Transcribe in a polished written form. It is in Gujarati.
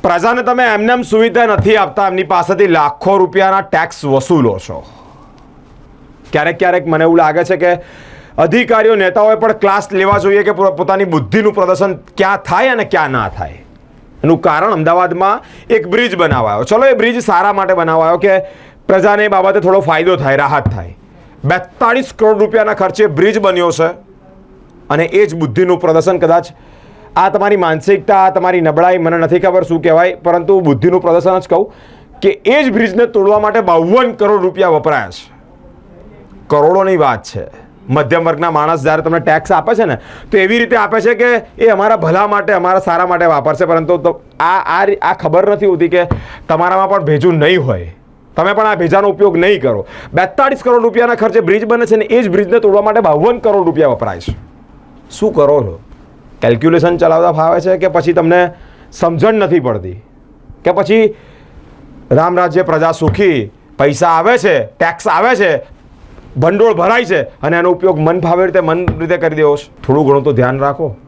પ્રજાને તમે એમને એમ સુવિધા નથી આપતા, એમની પાસેથી લાખો રૂપિયાના ટેક્સ વસૂલો છો. ક્યારેક ક્યારેક મને એવું લાગે છે કે અધિકારીઓ નેતાઓએ પણ ક્લાસ લેવા જોઈએ કે પોતાની બુદ્ધિનું પ્રદર્શન ક્યાં થાય અને ક્યાં ના થાય. એનું કારણ અમદાવાદમાં એક બ્રિજ બનાવાયો. ચલો એ બ્રિજ સારા માટે બનાવાયો કે પ્રજાને એ બાબતે થોડો ફાયદો થાય, રાહત થાય. 42 કરોડ રૂપિયાના ખર્ચે બ્રિજ બન્યો છે અને એ જ બુદ્ધિનું પ્રદર્શન કદાચ આ તમારી માનસિકતા, આ તમારી નબળાઈ મને નથી ખબર શું કહેવાય, પરંતુ બુદ્ધિનું પ્રદર્શન જ કહું કે એ જ બ્રિજને તોડવા માટે 52 કરોડ રૂપિયા વપરાયા છે. કરોડોની વાત છે. મધ્યમ વર્ગના માણસ જ્યારે તમને ટેક્સ આપે છે ને તો એવી રીતે આપે છે કે એ અમારા ભલા માટે, અમારા સારા માટે વાપરશે, પરંતુ આ ખબર નથી હોતી કે તમારામાં પણ ભેજું નહીં હોય, તમે પણ આ ભેજાનો ઉપયોગ નહીં કરો. 42 કરોડ રૂપિયાના ખર્ચે બ્રિજ બને છે ને એ જ બ્રિજને તોડવા માટે 52 કરોડ રૂપિયા વપરાય છે. શું કરો છો? કેલ્ક્યુલેશન ચલાવતા ફાવે છે કે પછી તમને સમજણ નથી પડતી કે પછી રામ રાજ્ય પ્રજા સુખી, પૈસા આવે છે, ટેક્સ આવે છે, ભંડોળ ભરાય છે અને એનો ઉપયોગ મન ફાવે રીતે કરી દેવો છે? થોડું ઘણું તો ધ્યાન રાખો.